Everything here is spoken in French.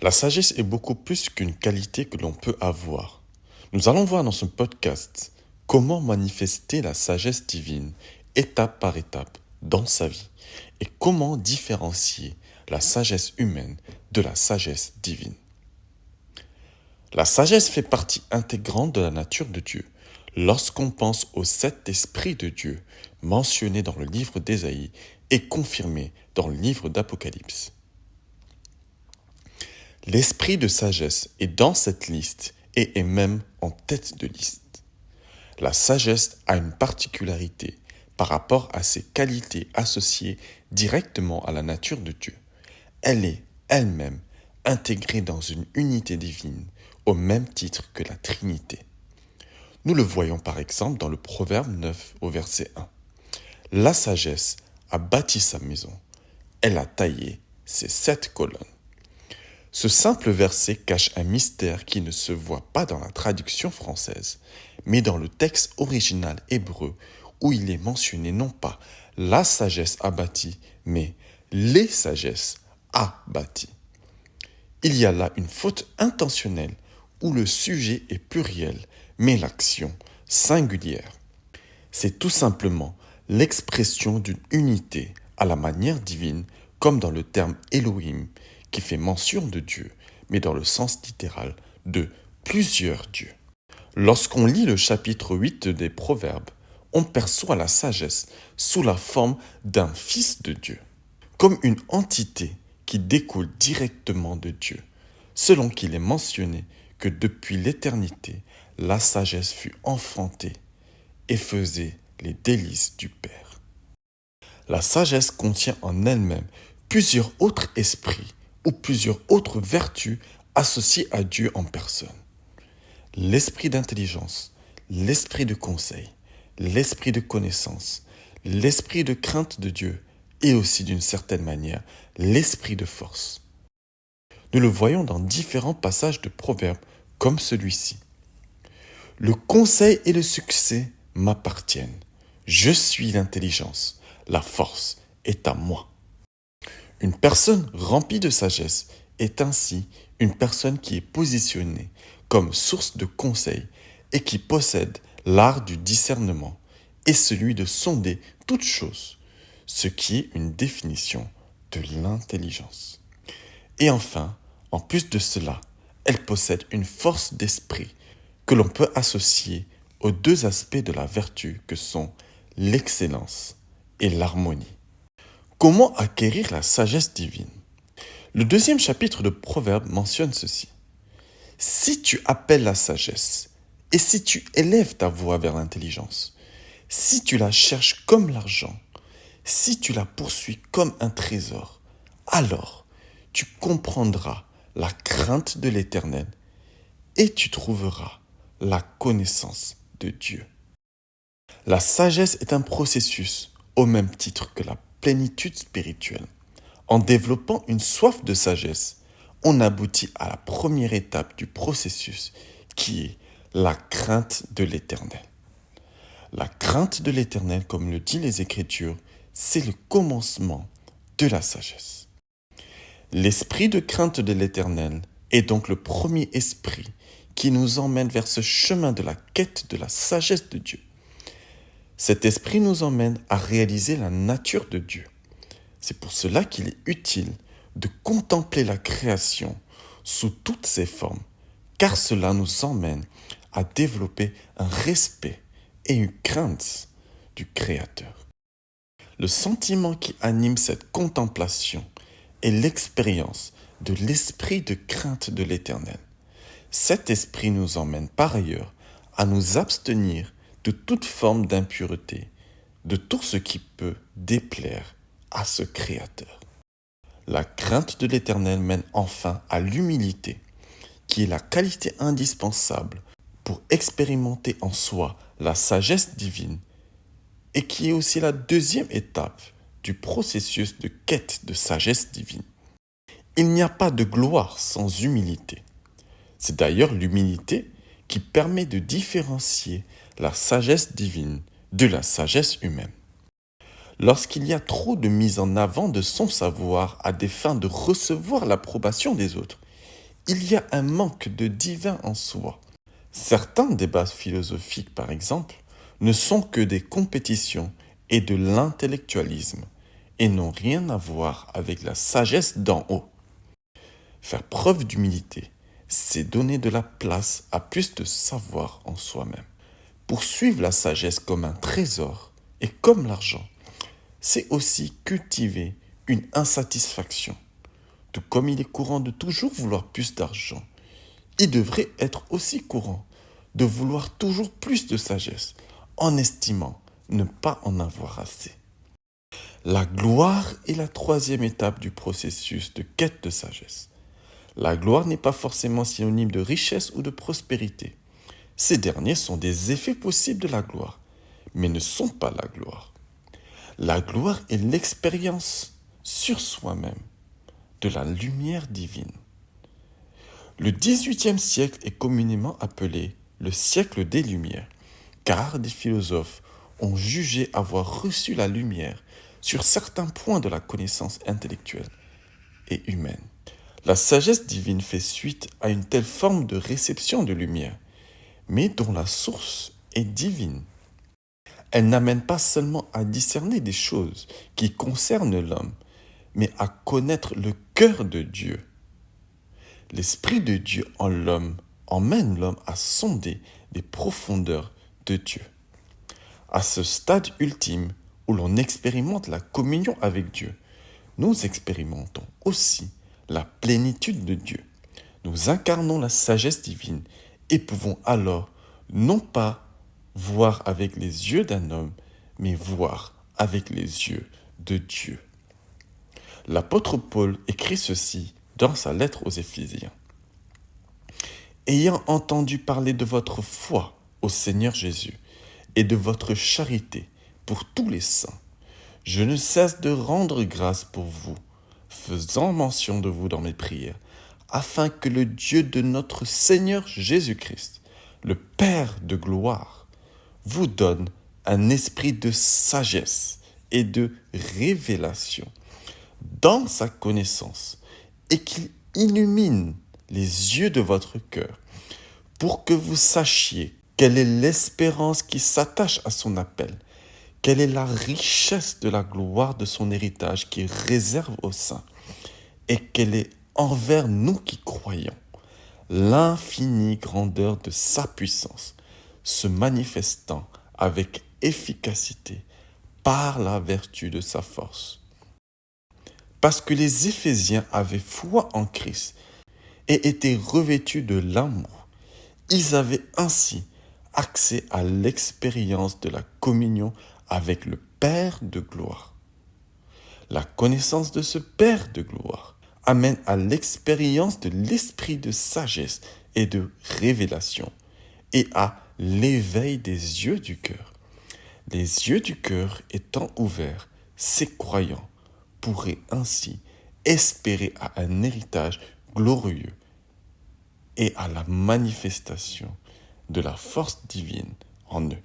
La sagesse est beaucoup plus qu'une qualité que l'on peut avoir. Nous allons voir dans ce podcast comment manifester la sagesse divine étape par étape dans sa vie et comment différencier la sagesse humaine de la sagesse divine. La sagesse fait partie intégrante de la nature de Dieu lorsqu'on pense aux 7 esprits de Dieu mentionnés dans le livre d'Ésaïe et confirmés dans le livre d'Apocalypse. L'esprit de sagesse est dans cette liste et est même en tête de liste. La sagesse a une particularité par rapport à ses qualités associées directement à la nature de Dieu. Elle est elle-même intégrée dans une unité divine au même titre que la Trinité. Nous le voyons par exemple dans le Proverbe 9 au verset 1. La sagesse a bâti sa maison, elle a taillé ses 7 colonnes. Ce simple verset cache un mystère qui ne se voit pas dans la traduction française, mais dans le texte original hébreu où il est mentionné non pas la sagesse a bâti, mais les sagesses a bâti. Il y a là une faute intentionnelle où le sujet est pluriel, mais l'action singulière. C'est tout simplement l'expression d'une unité à la manière divine, comme dans le terme Elohim, qui fait mention de Dieu, mais dans le sens littéral de plusieurs dieux. Lorsqu'on lit le chapitre 8 des Proverbes, on perçoit la sagesse sous la forme d'un fils de Dieu, comme une entité qui découle directement de Dieu, selon qu'il est mentionné que depuis l'éternité, la sagesse fut enfantée et faisait les délices du Père. La sagesse contient en elle-même plusieurs autres esprits ou plusieurs autres vertus associées à Dieu en personne. L'esprit d'intelligence, l'esprit de conseil, l'esprit de connaissance, l'esprit de crainte de Dieu et aussi d'une certaine manière l'esprit de force. Nous le voyons dans différents passages de Proverbes comme celui-ci. Le conseil et le succès m'appartiennent. Je suis l'intelligence, la force est à moi. Une personne remplie de sagesse est ainsi une personne qui est positionnée comme source de conseil et qui possède l'art du discernement et celui de sonder toutes choses, ce qui est une définition de l'intelligence. Et enfin, en plus de cela, elle possède une force d'esprit que l'on peut associer aux 2 aspects de la vertu que sont l'excellence et l'harmonie. Comment acquérir la sagesse divine? Le 2e chapitre de Proverbes mentionne ceci. Si tu appelles la sagesse et si tu élèves ta voix vers l'intelligence, si tu la cherches comme l'argent, si tu la poursuis comme un trésor, alors tu comprendras la crainte de l'Éternel et tu trouveras la connaissance de Dieu. La sagesse est un processus au même titre que la plénitude spirituelle. En développant une soif de sagesse, on aboutit à la première étape du processus qui est la crainte de l'Éternel. La crainte de l'Éternel, comme le dit les Écritures, c'est le commencement de la sagesse. L'esprit de crainte de l'Éternel est donc le premier esprit qui nous emmène vers ce chemin de la quête de la sagesse de Dieu. Cet esprit nous emmène à réaliser la nature de Dieu. C'est pour cela qu'il est utile de contempler la création sous toutes ses formes, car cela nous emmène à développer un respect et une crainte du Créateur. Le sentiment qui anime cette contemplation est l'expérience de l'esprit de crainte de l'Éternel. Cet esprit nous emmène par ailleurs à nous abstenir de toute forme d'impureté, de tout ce qui peut déplaire à ce Créateur. La crainte de l'Éternel mène enfin à l'humilité, qui est la qualité indispensable pour expérimenter en soi la sagesse divine et qui est aussi la 2e étape du processus de quête de sagesse divine. Il n'y a pas de gloire sans humilité. C'est d'ailleurs l'humilité qui permet de différencier la sagesse divine de la sagesse humaine. Lorsqu'il y a trop de mise en avant de son savoir à des fins de recevoir l'approbation des autres, il y a un manque de divin en soi. Certains débats philosophiques, par exemple, ne sont que des compétitions et de l'intellectualisme, et n'ont rien à voir avec la sagesse d'en haut. Faire preuve d'humilité, c'est donner de la place à plus de savoir en soi-même. Poursuivre la sagesse comme un trésor et comme l'argent, c'est aussi cultiver une insatisfaction. Tout comme il est courant de toujours vouloir plus d'argent, il devrait être aussi courant de vouloir toujours plus de sagesse, en estimant ne pas en avoir assez. La gloire est la troisième étape du processus de quête de sagesse. La gloire n'est pas forcément synonyme de richesse ou de prospérité. Ces derniers sont des effets possibles de la gloire, mais ne sont pas la gloire. La gloire est l'expérience sur soi-même de la lumière divine. Le XVIIIe siècle est communément appelé le siècle des Lumières, car des philosophes ont jugé avoir reçu la lumière sur certains points de la connaissance intellectuelle et humaine. La sagesse divine fait suite à une telle forme de réception de lumière, mais dont la source est divine. Elle n'amène pas seulement à discerner des choses qui concernent l'homme, mais à connaître le cœur de Dieu. L'Esprit de Dieu en l'homme emmène l'homme à sonder les profondeurs de Dieu. À ce stade ultime où l'on expérimente la communion avec Dieu, nous expérimentons aussi la plénitude de Dieu. Nous incarnons la sagesse divine et pouvons alors non pas voir avec les yeux d'un homme, mais voir avec les yeux de Dieu. L'apôtre Paul écrit ceci dans sa lettre aux Éphésiens. Ayant entendu parler de votre foi au Seigneur Jésus et de votre charité pour tous les saints, je ne cesse de rendre grâce pour vous, faisant mention de vous dans mes prières, afin que le Dieu de notre Seigneur Jésus-Christ, le Père de gloire, vous donne un esprit de sagesse et de révélation dans sa connaissance, et qu'il illumine les yeux de votre cœur, pour que vous sachiez quelle est l'espérance qui s'attache à son appel, quelle est la richesse de la gloire de son héritage qui réserve aux saints, et quelle est envers nous qui croyons l'infinie grandeur de sa puissance, se manifestant avec efficacité par la vertu de sa force. Parce que les Éphésiens avaient foi en Christ et étaient revêtus de l'amour, ils avaient ainsi accès à l'expérience de la communion avec le Père de gloire. La connaissance de ce Père de gloire amène à l'expérience de l'esprit de sagesse et de révélation et à l'éveil des yeux du cœur. Les yeux du cœur étant ouverts, ces croyants pourraient ainsi espérer à un héritage glorieux et à la manifestation de la force divine en eux.